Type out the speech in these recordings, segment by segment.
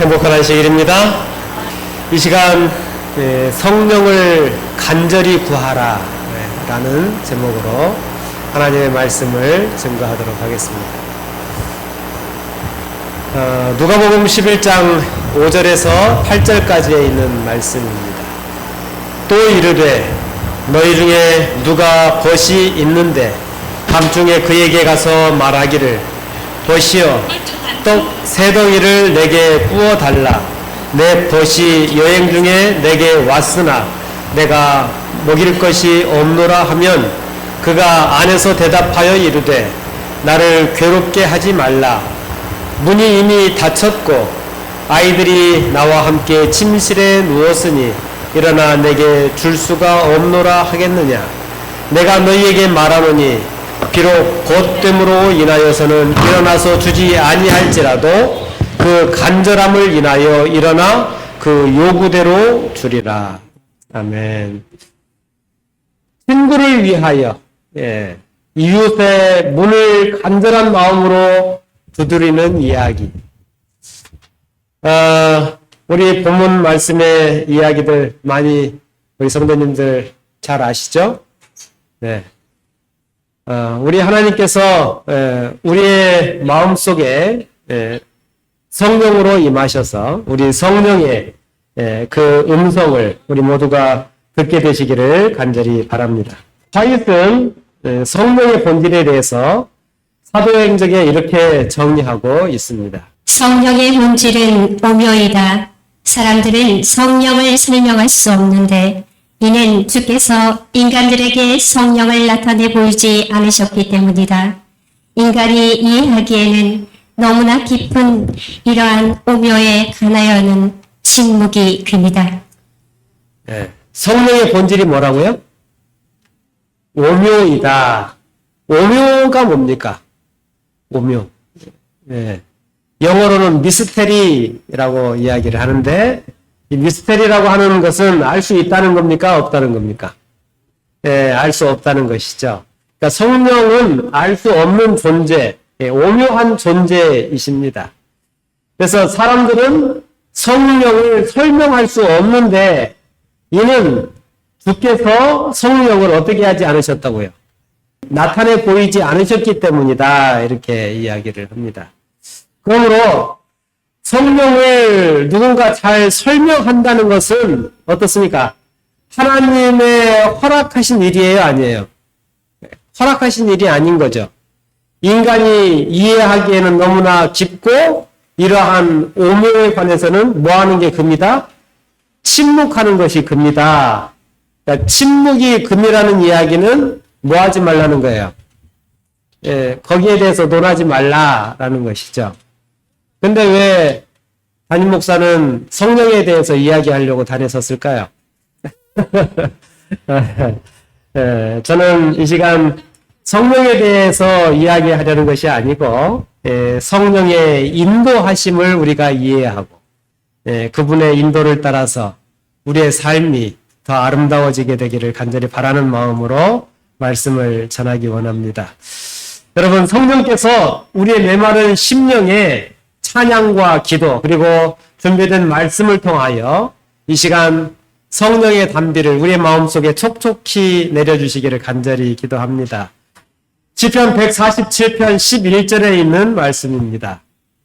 행복한 안식일입니다. 이 시간 성령을 간절히 구하라 라는 제목으로 하나님의 말씀을 증거하도록 하겠습니다. 누가복음 11장 5절에서 8절까지에 있는 말씀입니다. 또 이르되 너희 중에 누가 벗이 있는데 밤중에 그에게 가서 말하기를 벗이여 떡 세 덩이를 내게 구워 달라. 내 벗이 여행 중에 내게 왔으나 내가 먹일 것이 없노라 하면 그가 안에서 대답하여 이르되 나를 괴롭게 하지 말라. 문이 이미 닫혔고 아이들이 나와 함께 침실에 누웠으니 일어나 내게 줄 수가 없노라 하겠느냐. 내가 너희에게 말하노니 비록 곧됨으로 인하여서는 일어나서 주지 아니할지라도 그 간절함을 인하여 일어나 그 요구대로 주리라. 아멘. 친구를 위하여 이웃의 문을 간절한 마음으로 두드리는 이야기. 우리 본문 말씀의 이야기들 많이 우리 성도님들 잘 아시죠? 네. 우리 하나님께서 우리의 마음속에 성령으로 임하셔서 우리 성령의 그 음성을 우리 모두가 듣게 되시기를 간절히 바랍니다. 화이트는 성령의 본질에 대해서 사도행전에 이렇게 정리하고 있습니다. 성령의 본질은 오묘이다. 사람들은 성령을 설명할 수 없는데 이는 주께서 인간들에게 성령을 나타내 보이지 않으셨기 때문이다. 인간이 이해하기에는 너무나 깊은 이러한 오묘에 관하여는 침묵이 깁니다. 성령의 본질이 뭐라고요? 오묘이다. 오묘가 뭡니까? 오묘. 영어로는 미스테리라고 이야기를 하는데 이 미스테리라고 하는 것은 알 수 있다는 겁니까? 없다는 겁니까? 알 수 없다는 것이죠. 그러니까 성령은 알 수 없는 존재, 오묘한 존재이십니다. 그래서 사람들은 성령을 설명할 수 없는데 이는 주께서 성령을 어떻게 하지 않으셨다고요? 나타내 보이지 않으셨기 때문이다. 이렇게 이야기를 합니다. 그러므로 성령을 누군가 잘 설명한다는 것은 어떻습니까? 하나님의 허락하신 일이에요? 아니에요? 허락하신 일이 아닌 거죠. 인간이 이해하기에는 너무나 깊고 이러한 오묘에 관해서는 뭐 하는 게 금이다? 침묵하는 것이 금이다. 그러니까 침묵이 금이라는 이야기는 뭐 하지 말라는 거예요? 거기에 대해서 논하지 말라라는 것이죠. 근데 왜 담임 목사는 성령에 대해서 이야기하려고 다녔었을까요? 저는 이 시간 성령에 대해서 이야기하려는 것이 아니고 성령의 인도하심을 우리가 이해하고 그분의 인도를 따라서 우리의 삶이 더 아름다워지게 되기를 간절히 바라는 마음으로 말씀을 전하기 원합니다. 여러분, 성령께서 우리의 메마른 심령에 찬양과 기도 그리고 준비된 말씀을 통하여 이 시간 성령의 담비를 우리의 마음속에 촉촉히 내려주시기를 간절히 기도합니다. 시편 147편 11절에 있는 말씀입니다.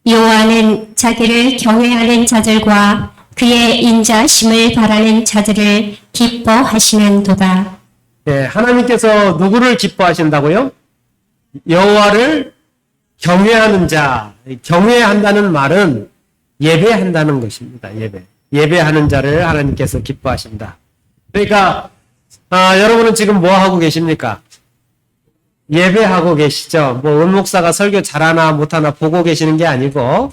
여호와는 자기를 경외하는 자들과 그의 인자심을 바라는 자들을 기뻐하시는도다. 하나님께서 누구를 기뻐하신다고요? 여호와를 경외하는 자, 경외한다는 말은 예배한다는 것입니다. 예배하는 자를 하나님께서 기뻐하신다. 그러니까 여러분은 지금 뭐 하고 계십니까? 예배하고 계시죠. 뭐 은목사가 설교 잘하나 못하나 보고 계시는 게 아니고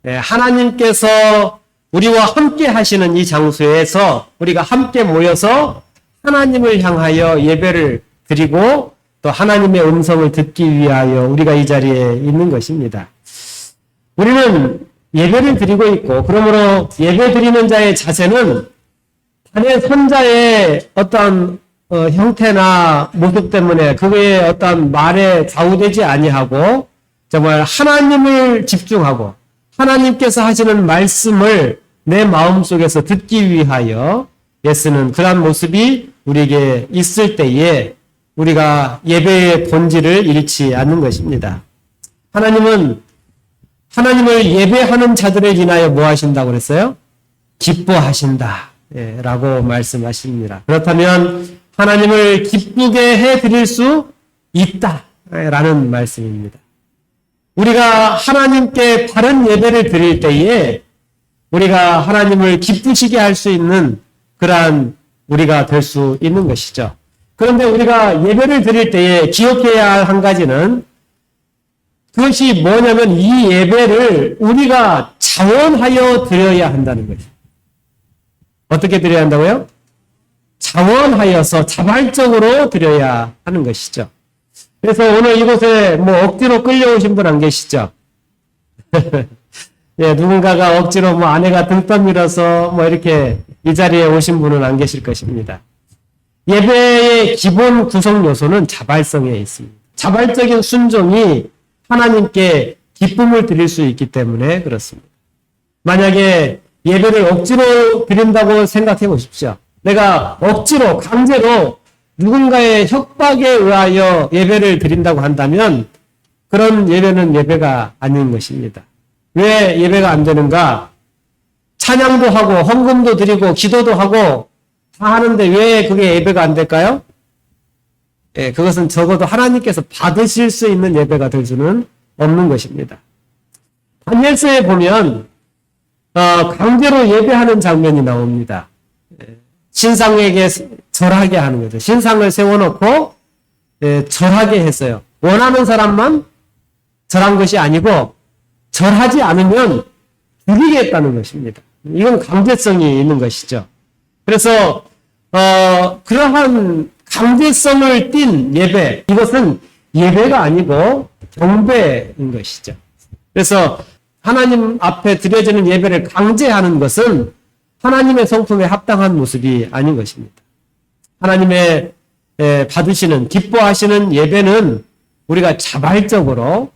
하나님께서 우리와 함께 하시는 이 장소에서 우리가 함께 모여서 하나님을 향하여 예배를 드리고 또 하나님의 음성을 듣기 위하여 우리가 이 자리에 있는 것입니다. 우리는 예배를 드리고 있고 그러므로 예배 드리는 자의 자세는 단의 선자의 어떤 형태나 모습 때문에 그의 어떤 말에 좌우되지 아니하고 정말 하나님을 집중하고 하나님께서 하시는 말씀을 내 마음속에서 듣기 위하여 애쓰는 그러한 모습이 우리에게 있을 때에 우리가 예배의 본질을 잃지 않는 것입니다. 하나님은 하나님을 예배하는 자들을 인하여 뭐 하신다고 그랬어요? 기뻐하신다. 라고 말씀하십니다. 그렇다면 하나님을 기쁘게 해드릴 수 있다. 라는 말씀입니다. 우리가 하나님께 바른 예배를 드릴 때에 우리가 하나님을 기쁘시게 할 수 있는 그러한 우리가 될 수 있는 것이죠. 그런데 우리가 예배를 드릴 때에 기억해야 할 한 가지는 그것이 뭐냐면 이 예배를 우리가 자원하여 드려야 한다는 거죠. 어떻게 드려야 한다고요? 자원하여서 자발적으로 드려야 하는 것이죠. 그래서 오늘 이곳에 뭐 억지로 끌려오신 분 안 계시죠? 예, 누군가가 억지로 뭐 아내가 등 떠밀어서 뭐 이렇게 이 자리에 오신 분은 안 계실 것입니다. 예배의 기본 구성 요소는 자발성에 있습니다. 자발적인 순종이 하나님께 기쁨을 드릴 수 있기 때문에 그렇습니다. 만약에 예배를 억지로 드린다고 생각해 보십시오. 내가 억지로 강제로 누군가의 협박에 의하여 예배를 드린다고 한다면 그런 예배는 예배가 아닌 것입니다. 왜 예배가 안 되는가? 찬양도 하고 헌금도 드리고 기도도 하고 다 하는데 왜 그게 예배가 안 될까요? 예, 그것은 적어도 하나님께서 받으실 수 있는 예배가 될 수는 없는 것입니다. 다니엘서에 보면 강제로 예배하는 장면이 나옵니다. 신상에게 절하게 하는 거죠. 신상을 세워놓고 절하게 했어요. 원하는 사람만 절한 것이 아니고 절하지 않으면 죽이겠다는 것입니다. 이건 강제성이 있는 것이죠. 그래서 그러한 강제성을 띤 예배, 이것은 예배가 아니고 경배인 것이죠. 그래서 하나님 앞에 드려지는 예배를 강제하는 것은 하나님의 성품에 합당한 모습이 아닌 것입니다. 하나님의 받으시는, 기뻐하시는 예배는 우리가 자발적으로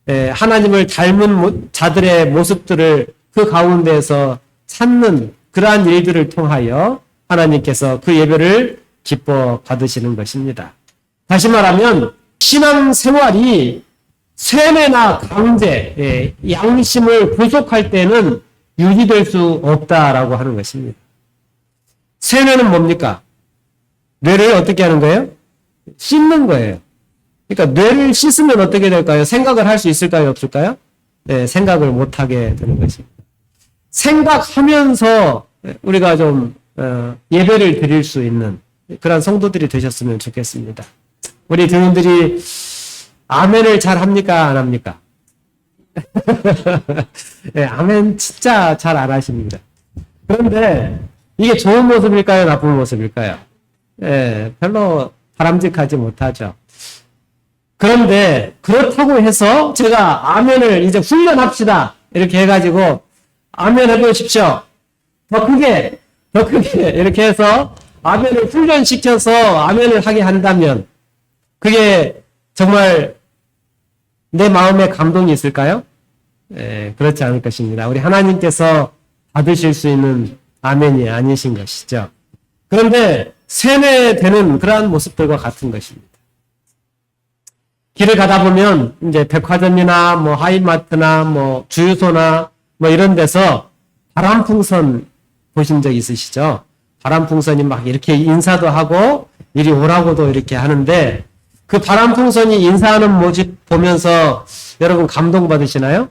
하나님을 닮은 자들의 모습들을 그 가운데에서 찾는 그러한 일들을 통하여 하나님께서 그 예배를 기뻐 받으시는 것입니다. 다시 말하면 신앙 생활이 세뇌나 강제, 양심을 구속할 때는 유지될 수 없다라고 하는 것입니다. 세뇌는 뭡니까? 뇌를 어떻게 하는 거예요? 씻는 거예요. 그러니까 뇌를 씻으면 어떻게 될까요? 생각을 할 수 있을까요? 없을까요? 네, 생각을 못하게 되는 것입니다. 생각하면서 우리가 좀 예배를 드릴 수 있는 그런 성도들이 되셨으면 좋겠습니다. 우리 등원들이 아멘을 잘 합니까? 안 합니까? 네, 아멘 진짜 잘 안 하십니다. 그런데 이게 좋은 모습일까요? 나쁜 모습일까요? 네, 별로 바람직하지 못하죠. 그런데 그렇다고 해서 제가 아멘을 이제 훈련합시다 이렇게 해가지고 아멘 해보십시오. 더 크게 이렇게 해서 아멘을 훈련시켜서 아멘을 하게 한다면 그게 정말 내 마음에 감동이 있을까요? 그렇지 않을 것입니다. 우리 하나님께서 받으실 수 있는 아멘이 아니신 것이죠. 그런데 세뇌되는 그러한 모습들과 같은 것입니다. 길을 가다 보면 이제 백화점이나 뭐 하이마트나 뭐 주유소나 뭐 이런 데서 바람풍선 보신 적 있으시죠? 바람풍선이 막 이렇게 인사도 하고 이리 오라고도 이렇게 하는데 그 바람풍선이 인사하는 모습 보면서 여러분 감동받으시나요?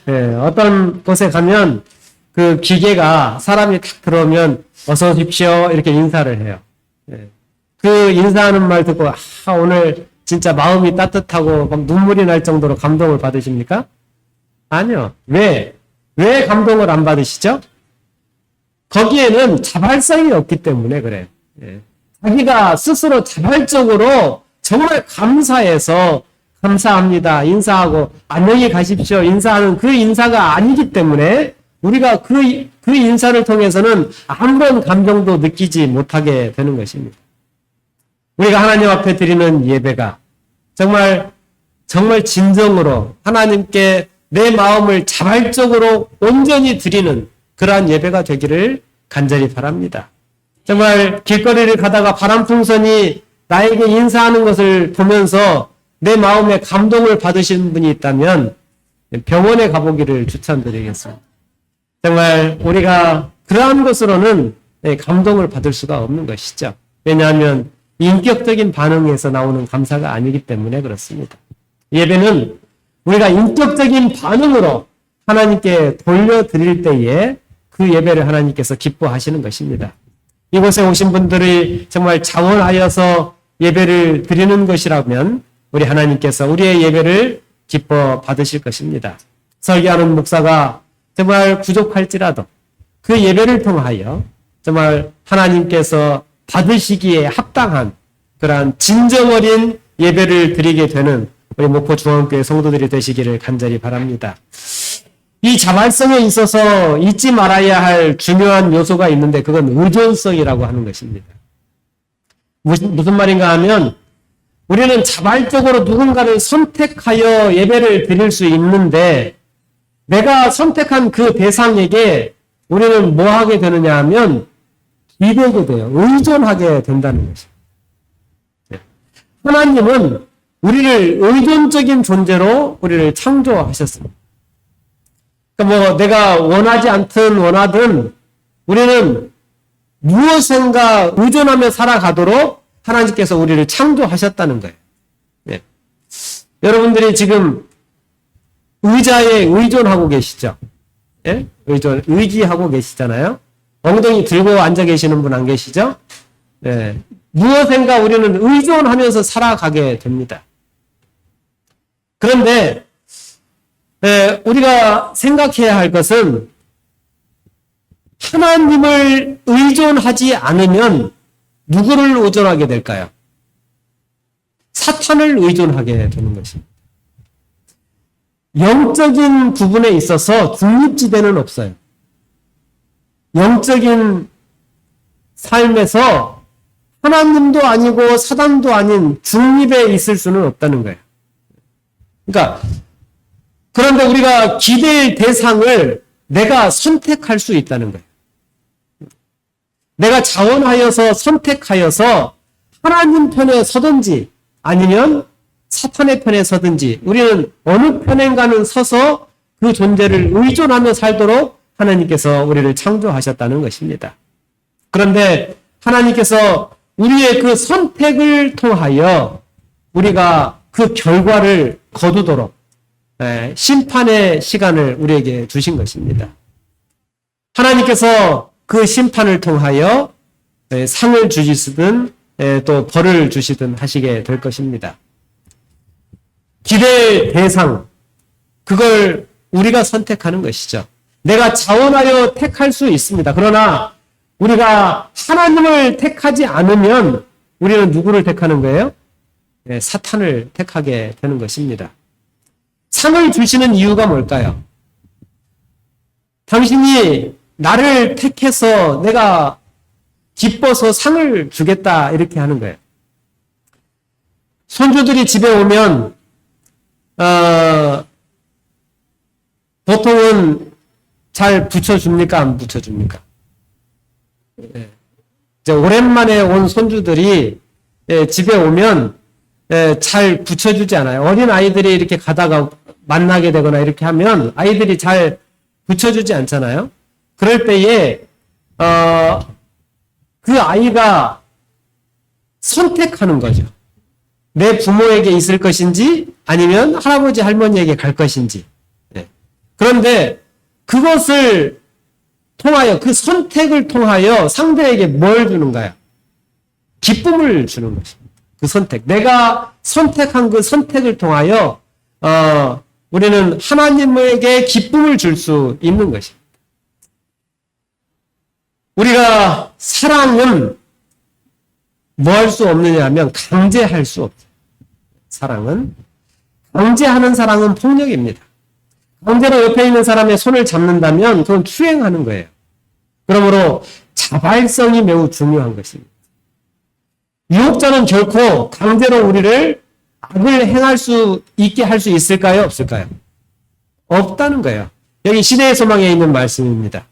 네, 어떤 곳에 가면 그 기계가 사람이 탁 들어오면 어서 오십시오 이렇게 인사를 해요. 네. 그 인사하는 말 듣고 오늘 진짜 마음이 따뜻하고 막 눈물이 날 정도로 감동을 받으십니까? 아니요. 왜 감동을 안 받으시죠? 거기에는 자발성이 없기 때문에 그래요. 예. 자기가 스스로 자발적으로 정말 감사해서 감사합니다. 인사하고 안녕히 가십시오. 인사하는 그 인사가 아니기 때문에 우리가 그 인사를 통해서는 아무런 감정도 느끼지 못하게 되는 것입니다. 우리가 하나님 앞에 드리는 예배가 정말 진정으로 하나님께 내 마음을 자발적으로 온전히 드리는 그러한 예배가 되기를 간절히 바랍니다. 정말 길거리를 가다가 바람풍선이 나에게 인사하는 것을 보면서 내 마음에 감동을 받으신 분이 있다면 병원에 가보기를 추천드리겠습니다. 정말 우리가 그러한 것으로는 감동을 받을 수가 없는 것이죠. 왜냐하면 인격적인 반응에서 나오는 감사가 아니기 때문에 그렇습니다. 예배는 우리가 인격적인 반응으로 하나님께 돌려드릴 때에 그 예배를 하나님께서 기뻐하시는 것입니다. 이곳에 오신 분들이 정말 자원하여서 예배를 드리는 것이라면 우리 하나님께서 우리의 예배를 기뻐 받으실 것입니다. 설교하는 목사가 정말 부족할지라도 그 예배를 통하여 정말 하나님께서 받으시기에 합당한 그러한 진정 어린 예배를 드리게 되는 우리 목포 중앙교회 성도들이 되시기를 간절히 바랍니다. 이 자발성에 있어서 잊지 말아야 할 중요한 요소가 있는데 그건 의존성이라고 하는 것입니다. 무슨 말인가 하면 우리는 자발적으로 누군가를 선택하여 예배를 드릴 수 있는데 내가 선택한 그 대상에게 우리는 뭐 하게 되느냐 하면 기대게 돼요. 의존하게 된다는 것입니다. 하나님은 우리를 의존적인 존재로 우리를 창조하셨습니다. 그러니까 뭐 내가 원하지 않든 원하든 우리는 무엇인가 의존하며 살아가도록 하나님께서 우리를 창조하셨다는 거예요. 네. 여러분들이 지금 의자에 의존하고 계시죠? 예? 의기하고 계시잖아요? 엉덩이 들고 앉아 계시는 분 안 계시죠? 네. 무엇인가 우리는 의존하면서 살아가게 됩니다. 그런데 우리가 생각해야 할 것은 하나님을 의존하지 않으면 누구를 의존하게 될까요? 사탄을 의존하게 되는 것입니다. 영적인 부분에 있어서 중립지대는 없어요. 영적인 삶에서 하나님도 아니고 사단도 아닌 중립에 있을 수는 없다는 거예요. 그러니까 그런데 우리가 기대의 대상을 내가 선택할 수 있다는 거예요. 내가 자원하여서 선택하여서 하나님 편에 서든지 아니면 사탄의 편에 서든지 우리는 어느 편인가는 서서 그 존재를 의존하며 살도록 하나님께서 우리를 창조하셨다는 것입니다. 그런데 하나님께서 우리의 그 선택을 통하여 우리가 그 결과를 거두도록 심판의 시간을 우리에게 주신 것입니다. 하나님께서 그 심판을 통하여 상을 주시든 또 벌을 주시든 하시게 될 것입니다. 기대의 대상, 그걸 우리가 선택하는 것이죠. 내가 자원하여 택할 수 있습니다. 그러나 우리가 하나님을 택하지 않으면 우리는 누구를 택하는 거예요? 사탄을 택하게 되는 것입니다. 상을 주시는 이유가 뭘까요? 당신이 나를 택해서 내가 기뻐서 상을 주겠다 이렇게 하는 거예요. 손주들이 집에 오면 보통은 잘 붙여줍니까? 안 붙여줍니까? 이제 오랜만에 온 손주들이 집에 오면 잘 붙여주지 않아요. 어린 아이들이 이렇게 가다가 만나게 되거나 이렇게 하면 아이들이 잘 붙여주지 않잖아요. 그럴 때에 그 아이가 선택하는 거죠. 내 부모에게 있을 것인지 아니면 할아버지 할머니에게 갈 것인지. 그런데 그것을 통하여 그 선택을 통하여 상대에게 뭘 주는가요? 기쁨을 주는 것입니다. 그 선택. 내가 선택한 그 선택을 통하여 우리는 하나님에게 기쁨을 줄 수 있는 것입니다. 우리가 사랑은 뭐 할 수 없느냐 하면 강제할 수 없어요. 사랑은 강제하는 사랑은 폭력입니다. 강제로 옆에 있는 사람의 손을 잡는다면 그건 추행하는 거예요. 그러므로 자발성이 매우 중요한 것입니다. 유혹자는 결코 강제로 우리를 악을 행할 수 있게 할 수 있을까요? 없을까요? 없다는 거예요. 여기 시대의 소망에 있는 말씀입니다.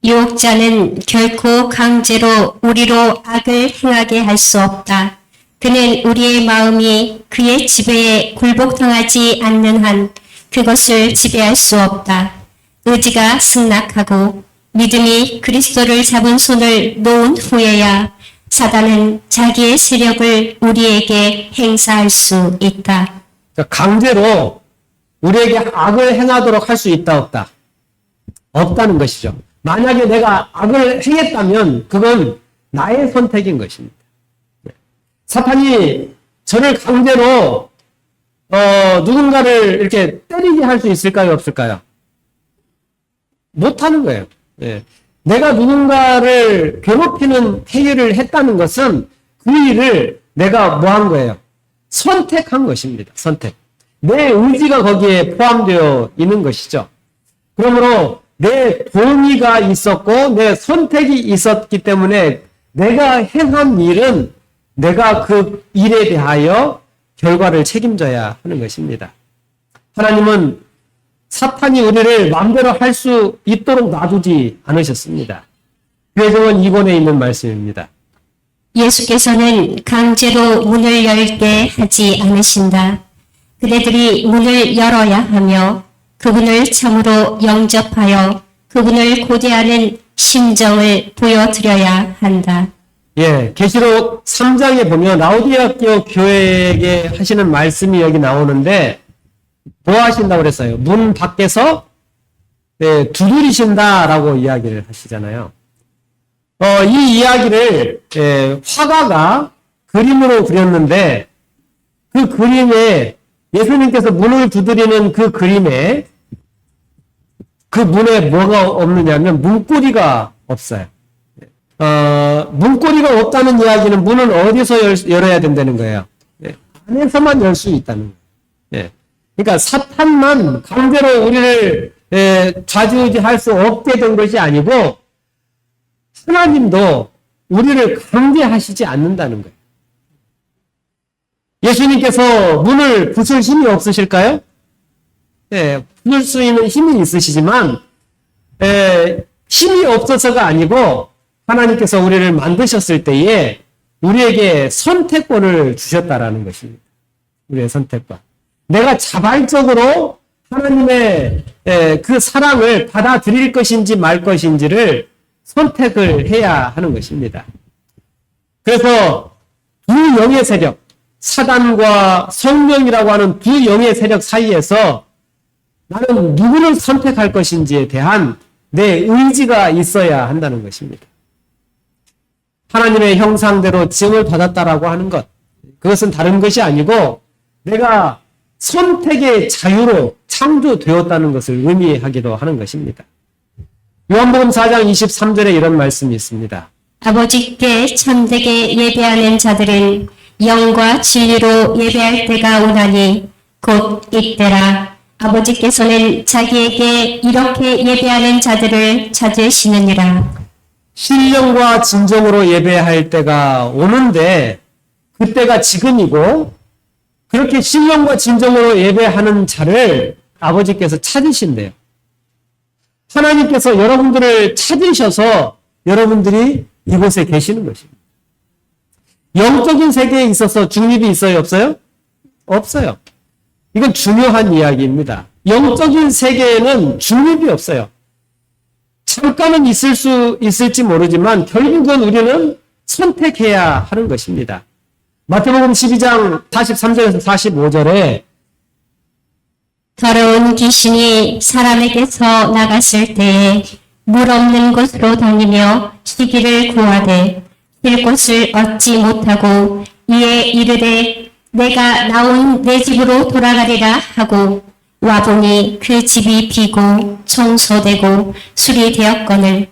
유혹자는 결코 강제로 우리로 악을 행하게 할 수 없다. 그는 우리의 마음이 그의 지배에 굴복당하지 않는 한 그것을 지배할 수 없다. 의지가 승낙하고 믿음이 그리스도를 잡은 손을 놓은 후에야 사단은 자기의 세력을 우리에게 행사할 수 있다. 강제로 우리에게 악을 행하도록 할 수 있다 없다? 없다는 것이죠. 만약에 내가 악을 행했다면 그건 나의 선택인 것입니다. 사탄이 저를 강제로 누군가를 이렇게 때리게 할 수 있을까요? 없을까요? 못하는 거예요. 예. 내가 누군가를 괴롭히는 행위를 했다는 것은 그 일을 내가 뭐 한 거예요? 선택한 것입니다. 선택. 내 의지가 거기에 포함되어 있는 것이죠. 그러므로 내 동의가 있었고 내 선택이 있었기 때문에 내가 행한 일은 내가 그 일에 대하여 결과를 책임져야 하는 것입니다. 하나님은 사탄이 우리를 마음대로 할 수 있도록 놔두지 않으셨습니다. 교회정원 2권에 있는 말씀입니다. 예수께서는 강제로 문을 열게 하지 않으신다. 그대들이 문을 열어야 하며 그분을 참으로 영접하여 그분을 고대하는 심정을 보여드려야 한다. 예, 계시록 3장에 보면 라오디게아 교회에게 하시는 말씀이 여기 나오는데 뭐 하신다고 그랬어요? 문 밖에서 두드리신다라고 이야기를 하시잖아요. 이 이야기를 화가가 그림으로 그렸는데 그 그림에 예수님께서 문을 두드리는 그 그림에 그 문에 뭐가 없느냐면 문고리가 없어요. 문고리가 없다는 이야기는 문을 어디서 열어야 된다는 거예요? 안에서만 열 수 있다는 거예요. 그러니까 사탄만 강제로 우리를 좌지우지할 수 없게 된 것이 아니고 하나님도 우리를 강제하시지 않는다는 거예요. 예수님께서 문을 부술 힘이 없으실까요? 부술 수 있는 힘이 있으시지만 힘이 없어서가 아니고 하나님께서 우리를 만드셨을 때에 우리에게 선택권을 주셨다라는 것입니다. 우리의 선택권. 내가 자발적으로 하나님의 그 사랑을 받아들일 것인지 말 것인지를 선택을 해야 하는 것입니다. 그래서 두 영의 세력, 사단과 성령이라고 하는 두 영의 세력 사이에서 나는 누구를 선택할 것인지에 대한 내 의지가 있어야 한다는 것입니다. 하나님의 형상대로 지음을 받았다라고 하는 것, 그것은 다른 것이 아니고 내가 선택의 자유로 창조되었다는 것을 의미하기도 하는 것입니다. 요한복음 4장 23절에 이런 말씀이 있습니다. 아버지께 참되게 예배하는 자들은 영과 진리로 예배할 때가 오나니 곧 이때라. 아버지께서는 자기에게 이렇게 예배하는 자들을 찾으시느니라. 신령과 진정으로 예배할 때가 오는데 그때가 지금이고 그렇게 신령과 진정으로 예배하는 자를 아버지께서 찾으신대요. 하나님께서 여러분들을 찾으셔서 여러분들이 이곳에 계시는 것입니다. 영적인 세계에 있어서 중립이 있어요? 없어요? 없어요. 이건 중요한 이야기입니다. 영적인 세계에는 중립이 없어요. 잠깐은 있을 수 있을지 모르지만 결국은 우리는 선택해야 하는 것입니다. 마태복음 12장 43절에서 45절에 더러운 귀신이 사람에게서 나갔을 때에 물 없는 곳으로 다니며 쉬기를 구하되 쉴 곳을 얻지 못하고 이에 이르되 내가 나온 내 집으로 돌아가리라 하고 와보니 그 집이 비고 청소되고 수리되었거늘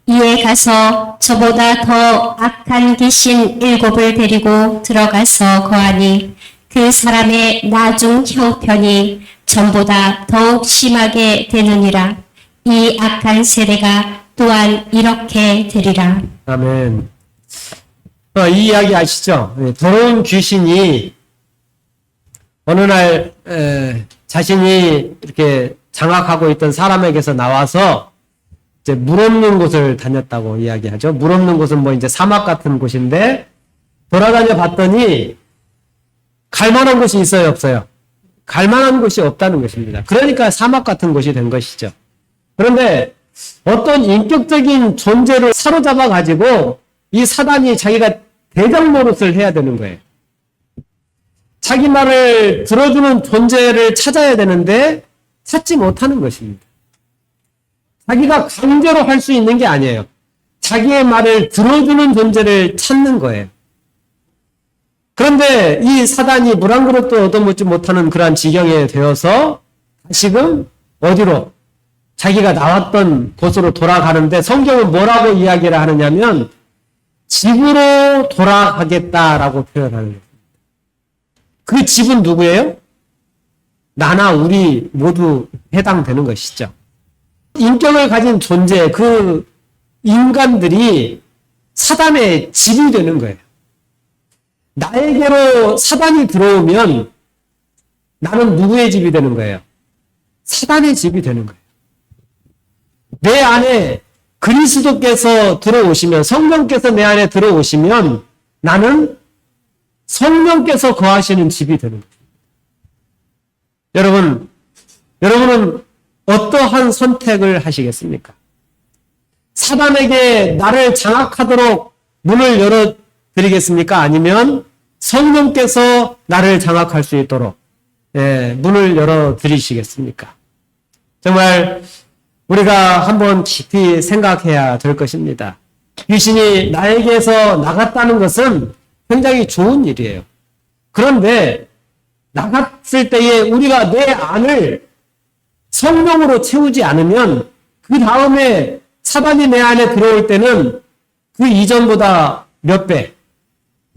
이에 가서 저보다 더 악한 귀신 7을 데리고 들어가서 거하니 그 사람의 나중 형편이 전보다 더욱 심하게 되느니라. 이 악한 세대가 또한 이렇게 되리라. 아멘. 이 이야기 아시죠? 더러운 귀신이 어느 날 자신이 이렇게 장악하고 있던 사람에게서 나와서 이제 물 없는 곳을 다녔다고 이야기하죠. 물 없는 곳은 뭐 이제 사막 같은 곳인데 돌아다녀 봤더니 갈 만한 곳이 있어요, 없어요? 갈 만한 곳이 없다는 것입니다. 그러니까 사막 같은 곳이 된 것이죠. 그런데 어떤 인격적인 존재를 사로잡아 가지고 이 사단이 자기가 대장 노릇을 해야 되는 거예요. 자기 말을 들어주는 존재를 찾아야 되는데 찾지 못하는 것입니다. 자기가 강제로 할 수 있는 게 아니에요. 자기의 말을 들어주는 존재를 찾는 거예요. 그런데 이 사단이 물 한 그릇도 얻어먹지 못하는 그러한 지경에 되어서 다시금 어디로? 자기가 나왔던 곳으로 돌아가는데 성경은 뭐라고 이야기를 하느냐면 집으로 돌아가겠다라고 표현하는 거예요. 그 집은 누구예요? 나나 우리 모두 해당되는 것이죠. 인격을 가진 존재, 그 인간들이 사단의 집이 되는 거예요. 나에게로 사단이 들어오면 나는 누구의 집이 되는 거예요? 사단의 집이 되는 거예요. 내 안에 그리스도께서 들어오시면, 성령께서 내 안에 들어오시면 나는 성령께서 거하시는 집이 되는 거예요. 여러분은 어떠한 선택을 하시겠습니까? 사단에게 나를 장악하도록 문을 열어드리겠습니까? 아니면 성령께서 나를 장악할 수 있도록 문을 열어드리시겠습니까? 정말 우리가 한번 깊이 생각해야 될 것입니다. 귀신이 나에게서 나갔다는 것은 굉장히 좋은 일이에요. 그런데 나갔을 때에 우리가 내 안을 성령으로 채우지 않으면 그 다음에 사단이 내 안에 들어올 때는 그 이전보다 몇 배,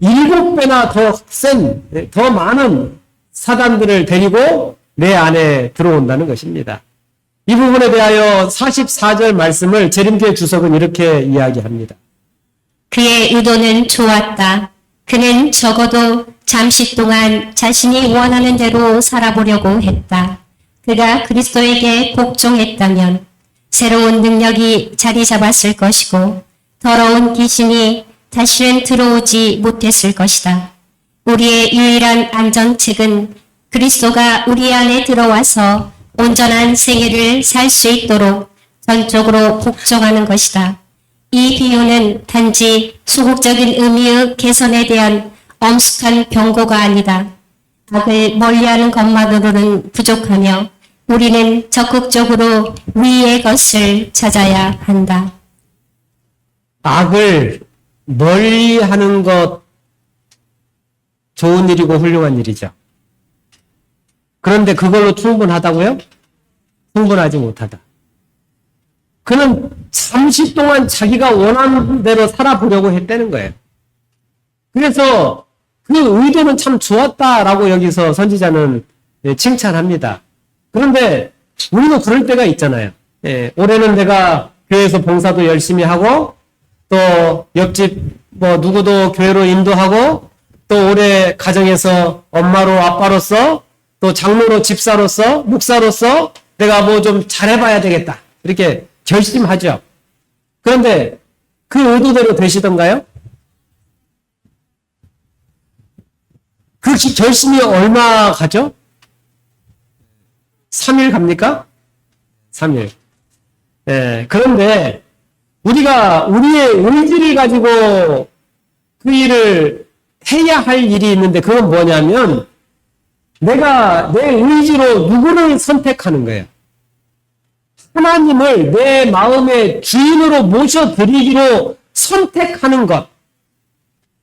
7배나 더 센, 더 많은 사단들을 데리고 내 안에 들어온다는 것입니다. 이 부분에 대하여 44절 말씀을 재림교회 주석은 이렇게 이야기합니다. 그의 의도는 좋았다. 그는 적어도 잠시 동안 자신이 원하는 대로 살아보려고 했다. 그가 그리스도에게 복종했다면 새로운 능력이 자리 잡았을 것이고 더러운 귀신이 다시는 들어오지 못했을 것이다. 우리의 유일한 안전책은 그리스도가 우리 안에 들어와서 온전한 생애를 살 수 있도록 전적으로 복종하는 것이다. 이 비유는 단지 소극적인 의미의 개선에 대한 엄숙한 경고가 아니다. 악을 멀리하는 것만으로는 부족하며 우리는 적극적으로 위의 것을 찾아야 한다. 악을 멀리하는 것 좋은 일이고 훌륭한 일이죠. 그런데 그걸로 충분하다고요? 충분하지 못하다. 그는 잠시 동안 자기가 원하는 대로 살아보려고 했다는 거예요. 그래서 그 의도는 참 좋았다라고 여기서 선지자는 칭찬합니다. 그런데 우리도 그럴 때가 있잖아요. 올해는 내가 교회에서 봉사도 열심히 하고 또 옆집 뭐 누구도 교회로 인도하고 또 올해 가정에서 엄마로 아빠로서 또 장로로 집사로서 목사로서 내가 뭐 좀 잘해봐야 되겠다. 이렇게 결심하죠. 그런데 그 의도대로 되시던가요? 그 결심이 얼마 가죠? 3일 갑니까? 3일. 그런데 우리가 우리의 의지를 가지고 그 일을 해야 할 일이 있는데 그건 뭐냐면 내가 내 의지로 누구를 선택하는 거예요. 하나님을 내 마음의 주인으로 모셔드리기로 선택하는 것.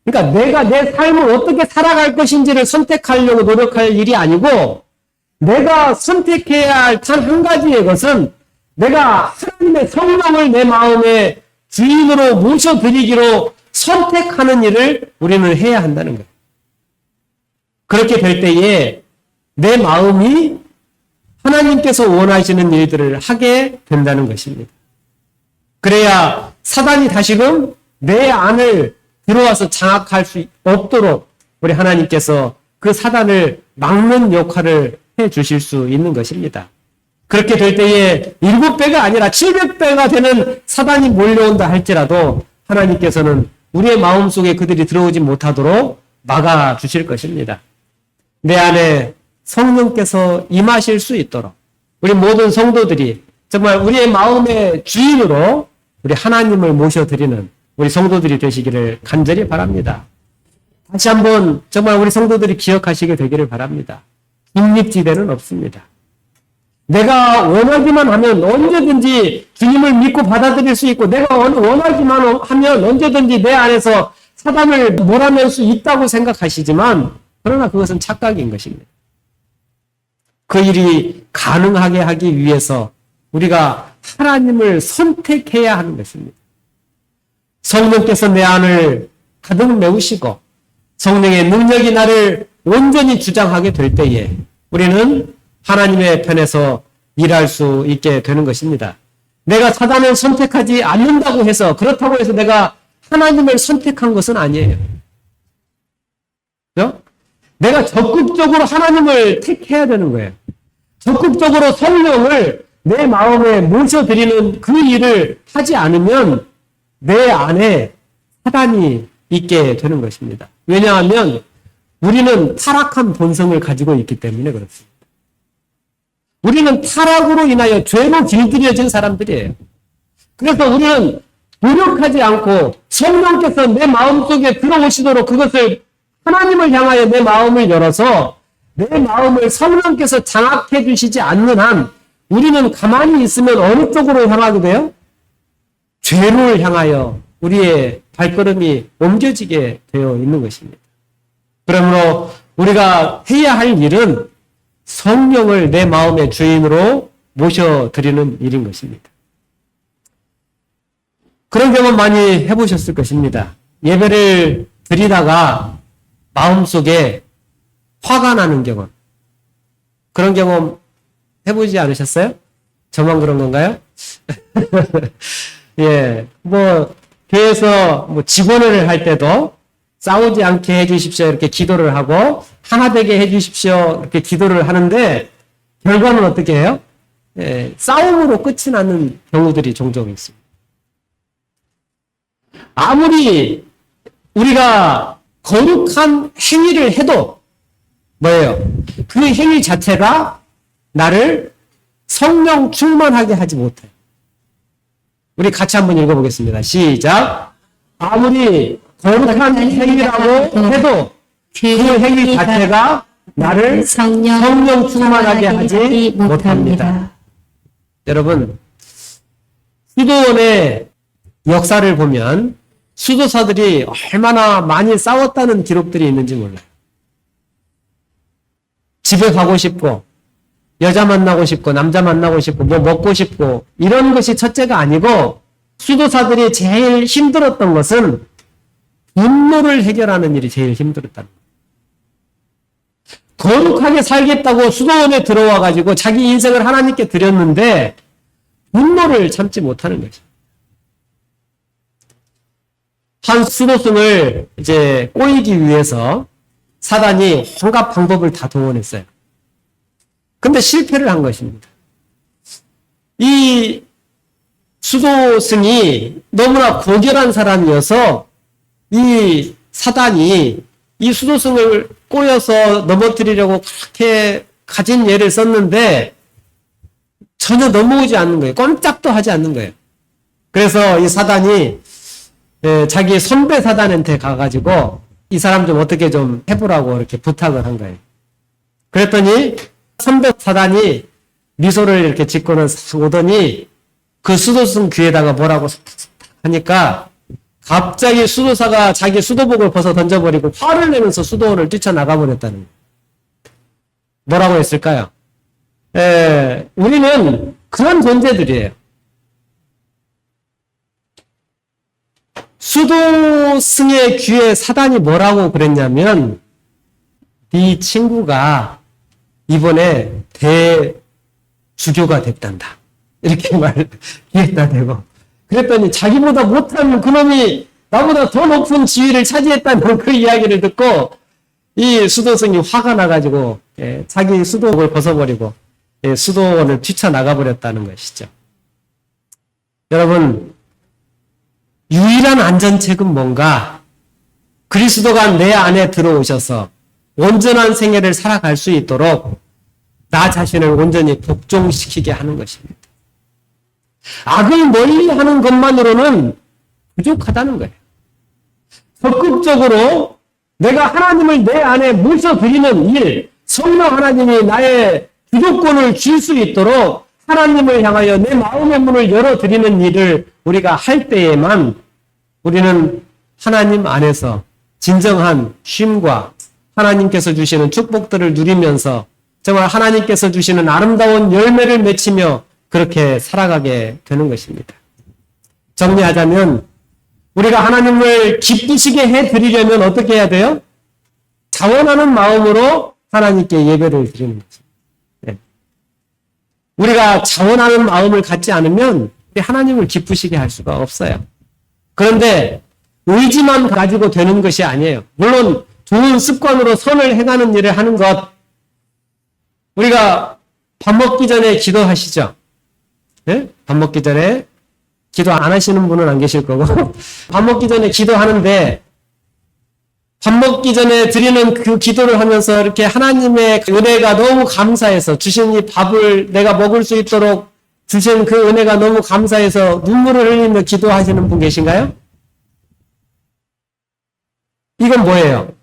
그러니까 내가 내 삶을 어떻게 살아갈 것인지를 선택하려고 노력할 일이 아니고 내가 선택해야 할 단 한 가지의 것은 내가 하나님의 성령을 내 마음의 주인으로 모셔드리기로 선택하는 일을 우리는 해야 한다는 거예요. 그렇게 될 때에 내 마음이 하나님께서 원하시는 일들을 하게 된다는 것입니다. 그래야 사단이 다시금 내 안을 들어와서 장악할 수 없도록 우리 하나님께서 그 사단을 막는 역할을 해 주실 수 있는 것입니다. 그렇게 될 때에 7배가 아니라 700배가 되는 사단이 몰려온다 할지라도 하나님께서는 우리의 마음속에 그들이 들어오지 못하도록 막아주실 것입니다. 내 안에 성령께서 임하실 수 있도록 우리 모든 성도들이 정말 우리의 마음의 주인으로 우리 하나님을 모셔드리는 우리 성도들이 되시기를 간절히 바랍니다. 다시 한번 정말 우리 성도들이 기억하시게 되기를 바랍니다. 중립지대는 없습니다. 내가 원하기만 하면 언제든지 주님을 믿고 받아들일 수 있고 내가 원하기만 하면 언제든지 내 안에서 사단을 몰아낼 수 있다고 생각하시지만 그러나 그것은 착각인 것입니다. 그 일이 가능하게 하기 위해서 우리가 하나님을 선택해야 하는 것입니다. 성령께서 내 안을 가득 메우시고 성령의 능력이 나를 온전히 주장하게 될 때에 우리는 하나님의 편에서 일할 수 있게 되는 것입니다. 내가 사단을 선택하지 않는다고 해서 그렇다고 해서 내가 하나님을 선택한 것은 아니에요. 그렇죠? 내가 적극적으로 하나님을 택해야 되는 거예요. 적극적으로 성령을 내 마음에 모셔드리는 그 일을 하지 않으면 내 안에 사단이 있게 되는 것입니다. 왜냐하면 우리는 타락한 본성을 가지고 있기 때문에 그렇습니다. 우리는 타락으로 인하여 죄로 길들여진 사람들이에요. 그래서 우리는 노력하지 않고 성령께서 내 마음속에 들어오시도록 그것을 하나님을 향하여 내 마음을 열어서 내 마음을 성령께서 장악해 주시지 않는 한 우리는 가만히 있으면 어느 쪽으로 향하게 돼요? 죄를 향하여 우리의 발걸음이 옮겨지게 되어 있는 것입니다. 그러므로 우리가 해야 할 일은 성령을 내 마음의 주인으로 모셔드리는 일인 것입니다. 그런 경험 많이 해보셨을 것입니다. 예배를 드리다가 마음속에 화가 나는 경험. 그런 경험 해보지 않으셨어요? 저만 그런 건가요? 예, 교회에서 직원을 할 때도 싸우지 않게 해주십시오. 이렇게 기도를 하고, 하나 되게 해주십시오. 이렇게 기도를 하는데, 결과는 어떻게 해요? 예, 싸움으로 끝이 나는 경우들이 종종 있습니다. 아무리 우리가 거룩한 행위를 해도, 뭐예요? 그 행위 자체가 나를 성령 충만하게 하지 못해요. 우리 같이 한번 읽어보겠습니다. 시작. 아무리 거룩한 행위라고 해도 그 행위 자체가 나를 성령 충만하게 하지 못합니다. 여러분, 수도원의 역사를 보면 수도사들이 얼마나 많이 싸웠다는 기록들이 있는지 몰라요. 집에 가고 싶고 여자 만나고 싶고 남자 만나고 싶고 먹고 싶고 이런 것이 첫째가 아니고 수도사들이 제일 힘들었던 것은 분노를 해결하는 일이 제일 힘들었다는 거예요. 거룩하게 살겠다고 수도원에 들어와 가지고 자기 인생을 하나님께 드렸는데 분노를 참지 못하는 거죠. 한 수도승을 이제 꼬이기 위해서 사단이 온갖 방법을 다 동원했어요. 근데 실패를 한 것입니다. 이 수도승이 너무나 고결한 사람이어서 이 사단이 이 수도승을 꼬여서 넘어뜨리려고 그렇게 가진 예를 썼는데 전혀 넘어오지 않는 거예요. 꼼짝도 하지 않는 거예요. 그래서 이 사단이 자기 선배 사단한테 가가지고 이 사람 좀 어떻게 좀 해보라고 이렇게 부탁을 한 거예요. 그랬더니 선배 사단이 미소를 이렇게 짓고는 싹 오더니 그 수도승 귀에다가 뭐라고 하니까 갑자기 수도사가 자기 수도복을 벗어 던져버리고 화를 내면서 수도원을 뛰쳐나가버렸다는 거예요. 뭐라고 했을까요? 우리는 그런 존재들이에요. 수도승의 귀에 사단이 뭐라고 그랬냐면 네 친구가 이번에 대주교가 됐단다. 이렇게 귀에다 대고 그랬더니 자기보다 못한 그놈이 나보다 더 높은 지위를 차지했다는 그 이야기를 듣고 이 수도승이 화가 나가지고 자기 수도복을 벗어버리고 수도원을 뛰쳐나가 버렸다는 것이죠. 여러분, 유일한 안전책은 뭔가? 그리스도가 내 안에 들어오셔서 온전한 생애를 살아갈 수 있도록 나 자신을 온전히 복종시키게 하는 것입니다. 악을 멀리하는 것만으로는 부족하다는 거예요. 적극적으로 내가 하나님을 내 안에 모셔드리는 일, 성령 하나님이 나의 주도권을 줄 수 있도록 하나님을 향하여 내 마음의 문을 열어드리는 일을 우리가 할 때에만 우리는 하나님 안에서 진정한 쉼과 하나님께서 주시는 축복들을 누리면서 정말 하나님께서 주시는 아름다운 열매를 맺히며 그렇게 살아가게 되는 것입니다. 정리하자면 우리가 하나님을 기쁘시게 해드리려면 어떻게 해야 돼요? 자원하는 마음으로 하나님께 예배를 드리는 거죠. 네. 우리가 자원하는 마음을 갖지 않으면 하나님을 기쁘시게 할 수가 없어요. 그런데 의지만 가지고 되는 것이 아니에요. 물론 좋은 습관으로 선을 행하는 일을 하는 것, 우리가 밥 먹기 전에 기도하시죠? 네? 밥 먹기 전에 기도 안 하시는 분은 안 계실 거고 밥 먹기 전에 기도하는데 밥 먹기 전에 드리는 그 기도를 하면서 이렇게 하나님의 은혜가 너무 감사해서 주신 이 밥을 내가 먹을 수 있도록 주신 그 은혜가 너무 감사해서 눈물을 흘리며 기도하시는 분 계신가요? 이건 뭐예요?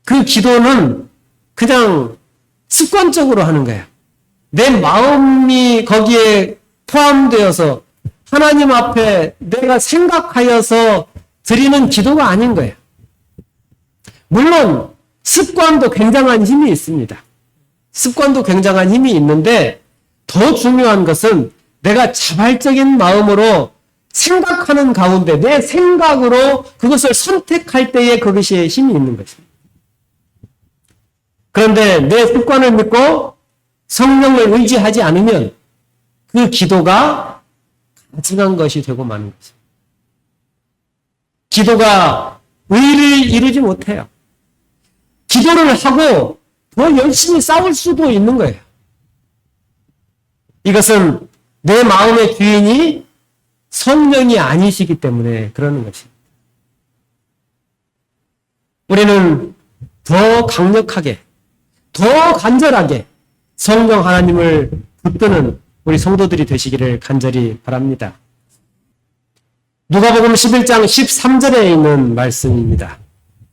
그 기도는 그냥 습관적으로 하는 거예요. 내 마음이 거기에 포함되어서 하나님 앞에 내가 생각하여서 드리는 기도가 아닌 거예요. 물론 습관도 굉장한 힘이 있습니다. 습관도 굉장한 힘이 있는데 더 중요한 것은 내가 자발적인 마음으로 생각하는 가운데 내 생각으로 그것을 선택할 때에 그것이 힘이 있는 것입니다. 그런데 내 습관을 믿고 성령을 의지하지 않으면 그 기도가 가증한 것이 되고 마는 것입니다. 기도가 의를 이루지 못해요. 기도를 하고 더 열심히 싸울 수도 있는 거예요. 이것은 내 마음의 주인이 성령이 아니시기 때문에 그러는 것입니다. 우리는 더 강력하게, 더 간절하게 성령 하나님을 붙드는 우리 성도들이 되시기를 간절히 바랍니다. 누가복음 11장 13절에 있는 말씀입니다.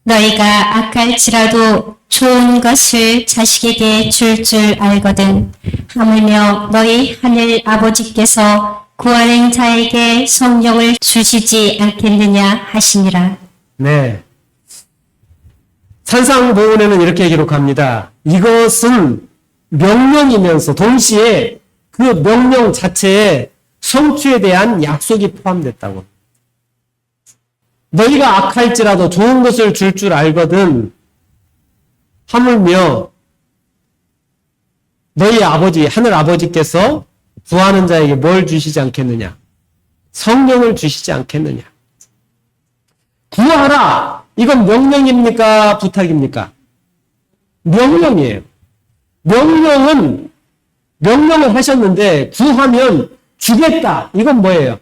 너희가 악할지라도 좋은 것을 자식에게 줄 알거든 하물며 너희 하늘 아버지께서 구하는 자에게 성령을 주시지 않겠느냐 하시니라. 네. 산상보훈에는 이렇게 기록합니다. 이것은 명령이면서 동시에 그 명령 자체에 성취에 대한 약속이 포함됐다고. 너희가 악할지라도 좋은 것을 줄 알거든 하물며 너희 아버지, 하늘 아버지께서 구하는 자에게 뭘 주시지 않겠느냐? 성령을 주시지 않겠느냐? 구하라! 이건 명령입니까? 부탁입니까? 명령이에요. 명령을 하셨는데 구하면 주겠다. 이건 뭐예요?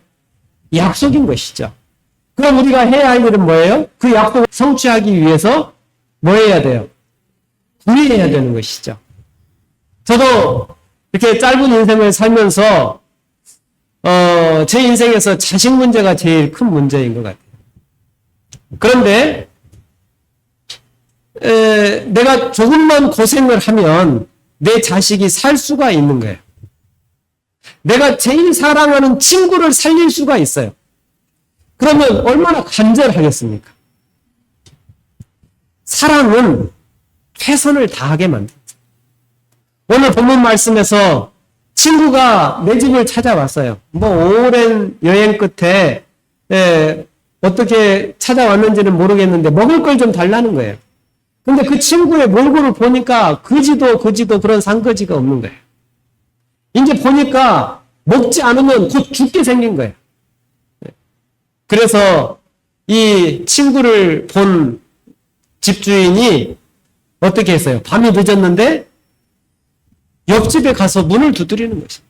약속인 것이죠. 그럼 우리가 해야 할 일은 뭐예요? 그 약속을 성취하기 위해서 뭐 해야 돼요? 구해야 되는 것이죠. 저도 이렇게 짧은 인생을 살면서 제 인생에서 자식 문제가 제일 큰 문제인 것 같아요. 그런데 내가 조금만 고생을 하면 내 자식이 살 수가 있는 거예요. 내가 제일 사랑하는 친구를 살릴 수가 있어요. 그러면 얼마나 간절하겠습니까? 사랑은 최선을 다하게 만듭니다. 오늘 본문 말씀에서 친구가 내 집을 찾아왔어요. 오랜 여행 끝에 어떻게 찾아왔는지는 모르겠는데 먹을 걸 좀 달라는 거예요. 근데 그 친구의 몰골을 보니까 그지도 그런 상거지가 없는 거예요. 이제 보니까 먹지 않으면 곧 죽게 생긴 거예요. 그래서 이 친구를 본 집주인이 어떻게 했어요? 밤이 늦었는데 옆집에 가서 문을 두드리는 것입니다.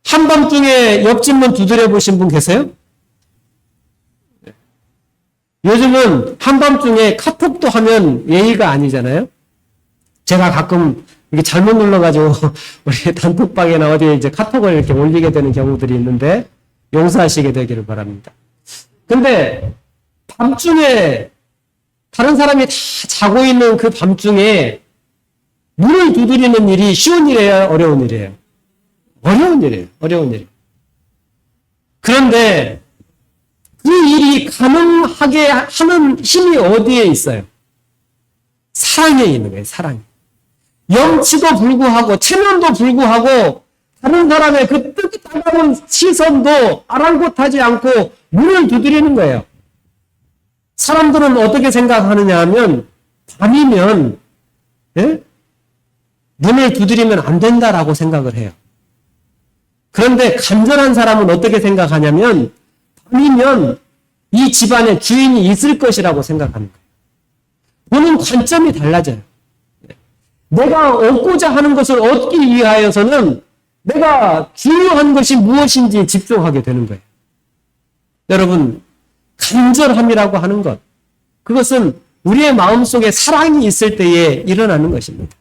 한밤중에 옆집 문 두드려 보신 분 계세요? 요즘은 한밤중에 카톡도 하면 예의가 아니잖아요? 제가 가끔 이렇게 잘못 눌러가지고 우리 단톡방이나 어디에 이제 카톡을 이렇게 올리게 되는 경우들이 있는데 용서하시게 되기를 바랍니다. 근데 밤중에 다른 사람이 다 자고 있는 그 밤중에 문을 두드리는 일이 쉬운 일이에요? 어려운 일이에요? 어려운 일이에요. 어려운 일. 그런데 그 일이 가능하게 하는 힘이 어디에 있어요? 사랑에 있는 거예요. 사랑에. 염치도 불구하고 체면도 불구하고 다른 사람의 그 뜨뜻한 시선도 아랑곳하지 않고 문을 두드리는 거예요. 사람들은 어떻게 생각하느냐 하면 밤이면 문을 두드리면 안 된다라고 생각을 해요. 그런데 간절한 사람은 어떻게 생각하냐면 밤이면 이 집안에 주인이 있을 것이라고 생각하는 거예요. 보는 관점이 달라져요. 내가 얻고자 하는 것을 얻기 위하여서는 내가 중요한 것이 무엇인지 집중하게 되는 거예요. 여러분, 간절함이라고 하는 것, 그것은 우리의 마음속에 사랑이 있을 때에 일어나는 것입니다.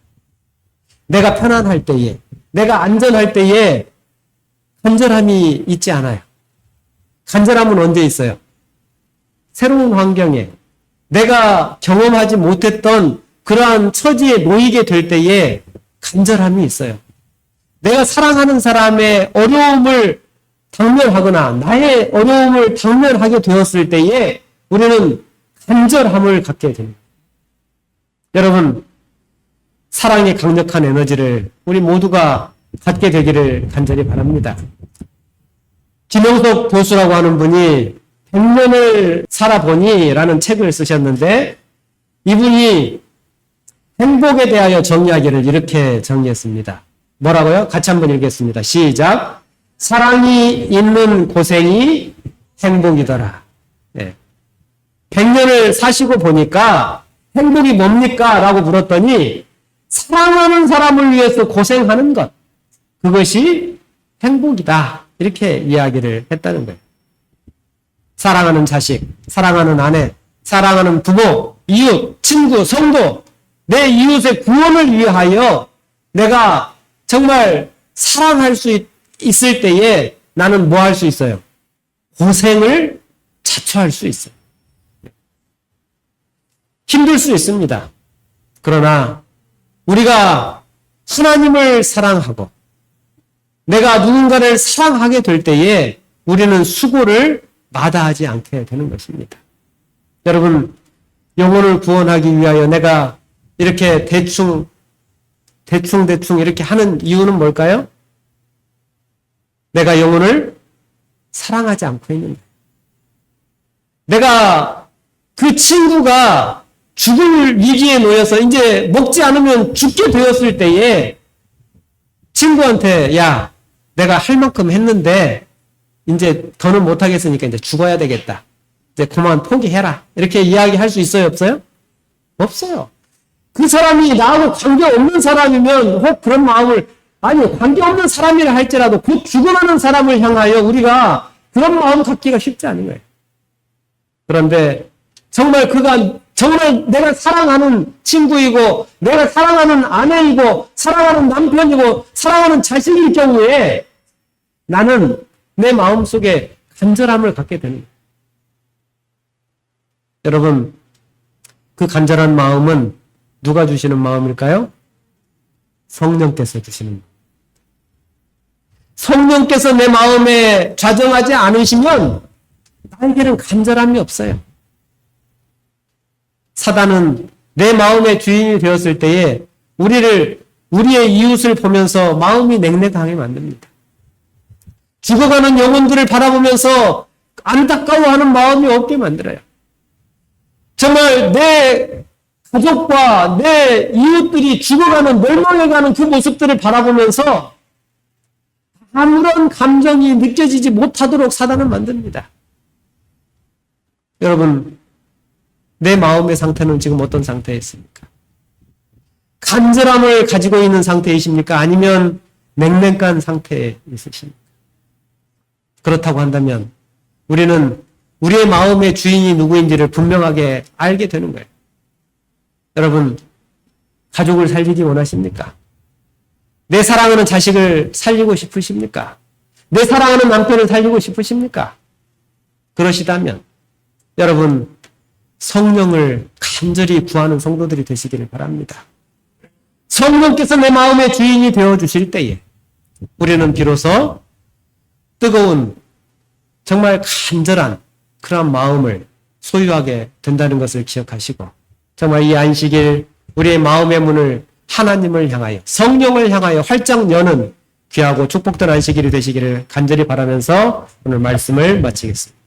내가 편안할 때에, 내가 안전할 때에 간절함이 있지 않아요. 간절함은 언제 있어요? 새로운 환경에 내가 경험하지 못했던 그러한 처지에 놓이게 될 때에 간절함이 있어요. 내가 사랑하는 사람의 어려움을 당면하거나 나의 어려움을 당면하게 되었을 때에 우리는 간절함을 갖게 됩니다. 여러분, 사랑의 강력한 에너지를 우리 모두가 갖게 되기를 간절히 바랍니다. 김영석 교수라고 하는 분이 100년을 살아보니 라는 책을 쓰셨는데 이분이 행복에 대하여 정의하기를 이렇게 정의했습니다. 뭐라고요? 같이 한번 읽겠습니다. 시작. 사랑이 있는 고생이 행복이더라. 네. 100년을 사시고 보니까 행복이 뭡니까? 라고 물었더니 사랑하는 사람을 위해서 고생하는 것. 그것이 행복이다. 이렇게 이야기를 했다는 거예요. 사랑하는 자식, 사랑하는 아내, 사랑하는 부모, 이웃, 친구, 성도, 내 이웃의 구원을 위하여 내가 정말 사랑할 수 있을 때에 나는 뭐 할 수 있어요? 고생을 자초할 수 있어요. 힘들 수 있습니다. 그러나 우리가 하나님을 사랑하고 내가 누군가를 사랑하게 될 때에 우리는 수고를 마다하지 않게 되는 것입니다. 여러분, 영혼을 구원하기 위하여 내가 이렇게 대충 이렇게 하는 이유는 뭘까요? 내가 영혼을 사랑하지 않고 있는 거예요. 내가 그 친구가 죽을 위기에 놓여서 이제 먹지 않으면 죽게 되었을 때에 친구한테 야, 내가 할 만큼 했는데 이제 더는 못하겠으니까 이제 죽어야 되겠다. 이제 그만 포기해라. 이렇게 이야기할 수 있어요? 없어요? 없어요. 그 사람이 나하고 관계없는 사람이면 혹 그런 마음을 아니 관계없는 사람이라 할지라도 곧 죽어가는 사람을 향하여 우리가 그런 마음 갖기가 쉽지 않은 거예요. 그런데 정말 그가 정말 내가 사랑하는 친구이고 내가 사랑하는 아내이고 사랑하는 남편이고 사랑하는 자식일 경우에 나는 내 마음속에 간절함을 갖게 되는 거예요. 여러분, 그 간절한 마음은 누가 주시는 마음일까요? 성령께서 주시는 마음. 성령께서 내 마음에 좌정하지 않으시면 나에게는 간절함이 없어요. 사단은 내 마음의 주인이 되었을 때에 우리의 이웃을 보면서 마음이 냉랭하게 만듭니다. 죽어가는 영혼들을 바라보면서 안타까워하는 마음이 없게 만들어요. 정말 내 가족과 내 이웃들이 죽어가는 멸망해가는 그 모습들을 바라보면서 아무런 감정이 느껴지지 못하도록 사단은 만듭니다. 여러분, 내 마음의 상태는 지금 어떤 상태에 있습니까? 간절함을 가지고 있는 상태이십니까? 아니면 냉랭한 상태에 있으십니까? 그렇다고 한다면 우리는 우리의 마음의 주인이 누구인지를 분명하게 알게 되는 거예요. 여러분, 가족을 살리기 원하십니까? 내 사랑하는 자식을 살리고 싶으십니까? 내 사랑하는 남편을 살리고 싶으십니까? 그러시다면 여러분, 성령을 간절히 구하는 성도들이 되시기를 바랍니다. 성령께서 내 마음의 주인이 되어주실 때에 우리는 비로소 뜨거운 정말 간절한 그러한 마음을 소유하게 된다는 것을 기억하시고 정말 이 안식일 우리의 마음의 문을 하나님을 향하여 성령을 향하여 활짝 여는 귀하고 축복된 안식일이 되시기를 간절히 바라면서 오늘 말씀을 마치겠습니다.